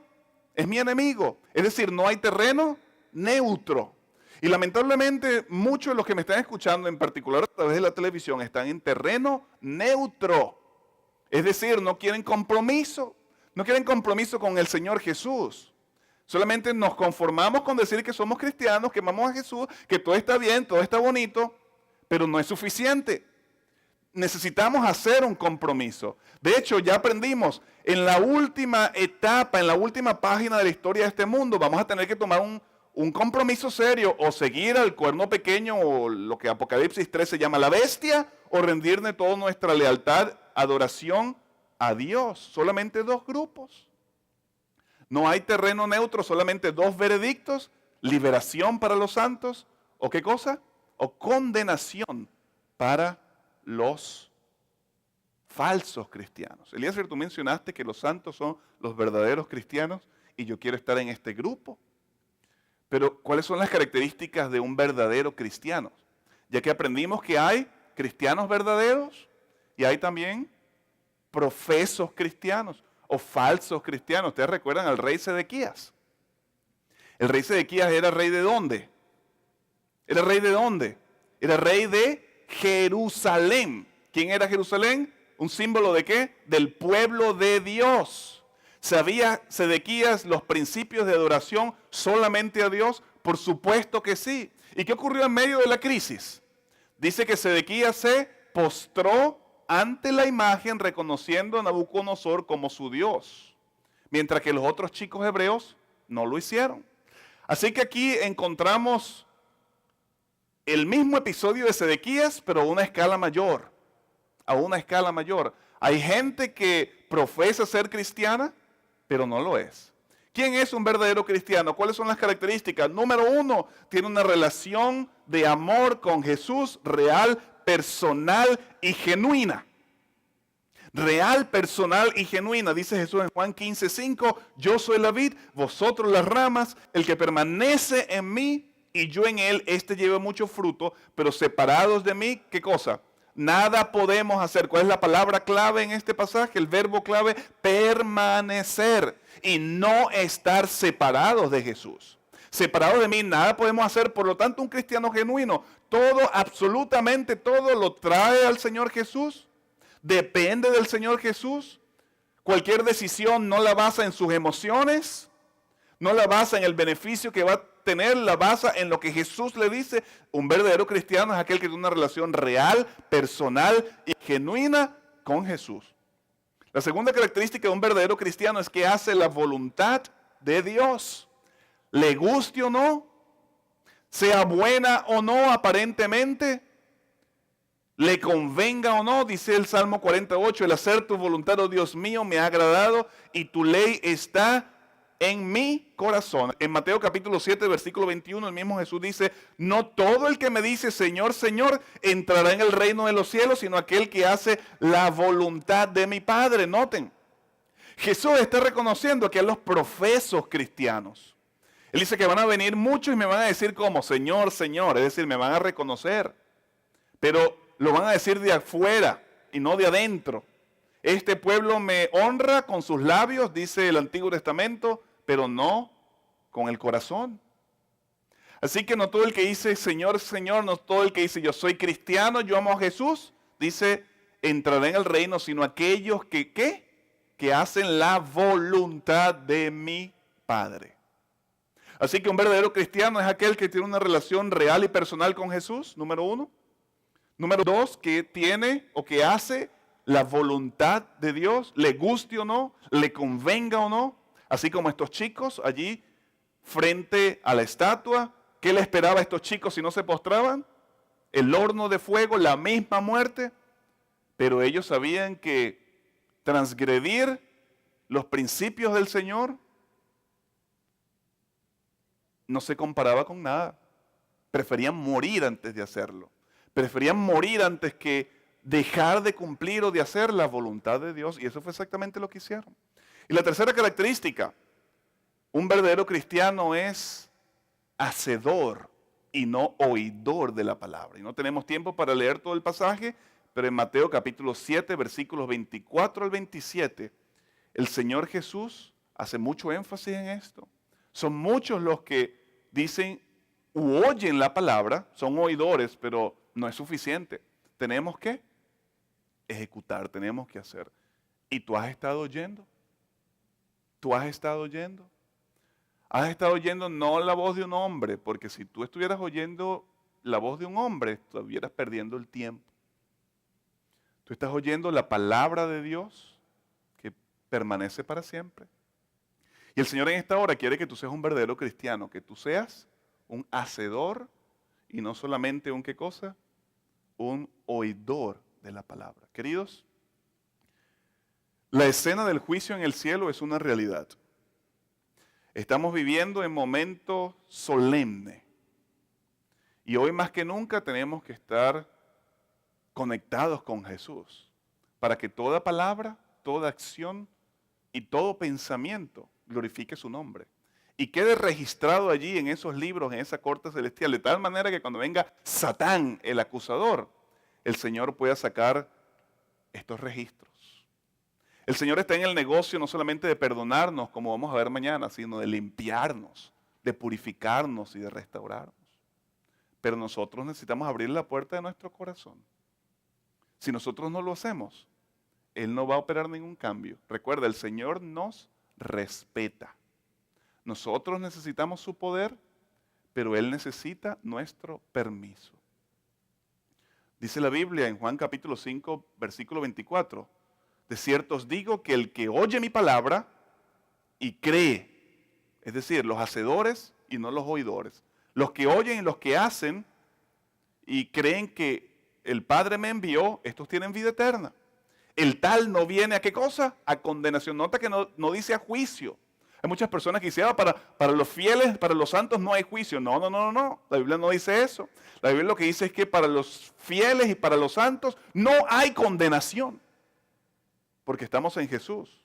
es mi enemigo. Es decir, no hay terreno neutro. Y lamentablemente muchos de los que me están escuchando, en particular a través de la televisión, están en terreno neutro. Es decir, no quieren compromiso. No quieren compromiso con el Señor Jesús. Solamente nos conformamos con decir que somos cristianos, que amamos a Jesús, que todo está bien, todo está bonito, pero no es suficiente. Necesitamos hacer un compromiso. De hecho, ya aprendimos, en la última etapa, en la última página de la historia de este mundo, vamos a tener que tomar un compromiso serio, o seguir al cuerno pequeño, o lo que Apocalipsis 13 llama la bestia, o rendirle toda nuestra lealtad, adoración a Dios, solamente dos grupos. No hay terreno neutro, solamente dos veredictos, liberación para los santos, o qué cosa, o condenación para los falsos cristianos. Eliezer, tú mencionaste que los santos son los verdaderos cristianos y yo quiero estar en este grupo. Pero, ¿cuáles son las características de un verdadero cristiano? Ya que aprendimos que hay cristianos verdaderos y hay también profesos cristianos o falsos cristianos. ¿Ustedes recuerdan al rey Sedequías? El rey Sedequías era rey de ¿dónde? ¿Era rey de dónde? Era rey de Jerusalén. ¿Quién era Jerusalén? ¿Un símbolo de qué? Del pueblo de Dios. ¿Sabía Sedequías los principios de adoración solamente a Dios? Por supuesto que sí. ¿Y qué ocurrió en medio de la crisis? Dice que Sedequías se postró ante la imagen reconociendo a Nabucodonosor como su Dios, mientras que los otros chicos hebreos no lo hicieron. Así que aquí encontramos el mismo episodio de Sedequías, pero a una escala mayor. A una escala mayor. Hay gente que profesa ser cristiana, pero no lo es. ¿Quién es un verdadero cristiano? ¿Cuáles son las características? Número uno, tiene una relación de amor con Jesús real, personal y genuina. Real, personal y genuina. Dice Jesús en Juan 15:5, yo soy la vid, vosotros las ramas, el que permanece en mí y yo en él, este lleva mucho fruto, pero separados de mí, ¿qué cosa? Nada podemos hacer. ¿Cuál es la palabra clave en este pasaje? El verbo clave, permanecer y no estar separados de Jesús. Separados de mí, nada podemos hacer. Por lo tanto, un cristiano genuino, todo, absolutamente todo lo trae al Señor Jesús. Depende del Señor Jesús. Cualquier decisión no la basa en sus emociones, no la basa en el beneficio que va a tener, la basa en lo que Jesús le dice. Un verdadero cristiano es aquel que tiene una relación real, personal y genuina con Jesús. La segunda característica de un verdadero cristiano es que hace la voluntad de Dios. Le guste o no, sea buena o no aparentemente, le convenga o no, dice el Salmo 48, el hacer tu voluntad, oh Dios mío, me ha agradado y tu ley está en mi corazón. En Mateo capítulo 7, versículo 21, el mismo Jesús dice, no todo el que me dice Señor, Señor, entrará en el reino de los cielos, sino aquel que hace la voluntad de mi Padre. Noten, Jesús está reconociendo que a los profesos cristianos, Él dice que van a venir muchos y me van a decir como Señor, Señor, es decir, me van a reconocer, pero lo van a decir de afuera y no de adentro. Este pueblo me honra con sus labios, dice el Antiguo Testamento, pero no con el corazón. Así que no todo el que dice Señor, Señor, no todo el que dice yo soy cristiano, yo amo a Jesús, dice entraré en el reino, sino aquellos que, ¿qué? Que hacen la voluntad de mi Padre. Así que un verdadero cristiano es aquel que tiene una relación real y personal con Jesús, número uno. Número dos, que tiene o que hace la voluntad de Dios, le guste o no, le convenga o no. Así como estos chicos allí frente a la estatua, ¿qué le esperaba a estos chicos si no se postraban? El horno de fuego, la misma muerte. Pero ellos sabían que transgredir los principios del Señor no se comparaba con nada. Preferían morir antes de hacerlo. Preferían morir antes que dejar de cumplir o de hacer la voluntad de Dios. Y eso fue exactamente lo que hicieron. Y la tercera característica, un verdadero cristiano es hacedor y no oidor de la palabra. Y no tenemos tiempo para leer todo el pasaje, pero en Mateo capítulo 7, versículos 24 al 27, el Señor Jesús hace mucho énfasis en esto. Son muchos los que dicen u oyen la palabra, son oidores, pero no es suficiente. Tenemos que ejecutar, tenemos que hacer. ¿Y tú has estado oyendo? ¿Tú has estado oyendo? Has estado oyendo no la voz de un hombre, porque si tú estuvieras oyendo la voz de un hombre, estuvieras perdiendo el tiempo. Tú estás oyendo la palabra de Dios que permanece para siempre. Y el Señor en esta hora quiere que tú seas un verdadero cristiano, que tú seas un hacedor y no solamente un ¿qué cosa? Un oidor de la palabra. Queridos, La escena del juicio en el cielo es una realidad. Estamos viviendo en momento solemne. Y hoy más que nunca tenemos que estar conectados con Jesús para que toda palabra, toda acción y todo pensamiento glorifique su nombre. Y quede registrado allí en esos libros, en esa corte celestial, de tal manera que cuando venga Satán, el acusador, el Señor pueda sacar estos registros. El Señor está en el negocio no solamente de perdonarnos, como vamos a ver mañana, sino de limpiarnos, de purificarnos y de restaurarnos. Pero nosotros necesitamos abrir la puerta de nuestro corazón. Si nosotros no lo hacemos, Él no va a operar ningún cambio. Recuerda, el Señor nos respeta. Nosotros necesitamos su poder, pero Él necesita nuestro permiso. Dice la Biblia en Juan capítulo 5, versículo 24. De cierto os digo que el que oye mi palabra y cree, es decir, los hacedores y no los oidores, los que oyen y los que hacen y creen que el Padre me envió, estos tienen vida eterna. El tal no viene a qué cosa? A condenación. Nota que no dice a juicio. Hay muchas personas que dicen, para los fieles, para los santos no hay juicio. No. La Biblia no dice eso. La Biblia lo que dice es que para los fieles y para los santos no hay condenación. Porque estamos en Jesús.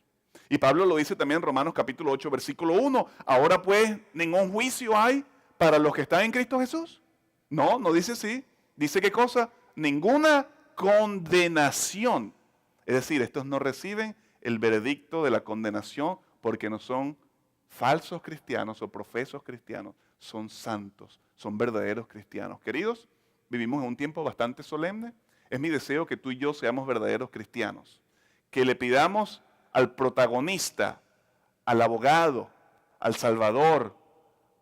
Y Pablo lo dice también en Romanos capítulo 8, versículo 1. Ahora pues, ningún juicio hay para los que están en Cristo Jesús. No dice así. Dice qué cosa? Ninguna condenación. Es decir, estos no reciben el veredicto de la condenación porque no son falsos cristianos o profesos cristianos. Son santos, son verdaderos cristianos. Queridos, vivimos en un tiempo bastante solemne. Es mi deseo que tú y yo seamos verdaderos cristianos. Que le pidamos al protagonista, al abogado, al salvador,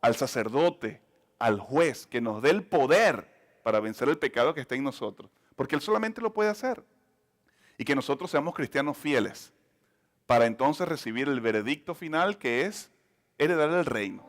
al sacerdote, al juez, que nos dé el poder para vencer el pecado que está en nosotros. Porque Él solamente lo puede hacer. Y que nosotros seamos cristianos fieles para entonces recibir el veredicto final que es heredar el reino.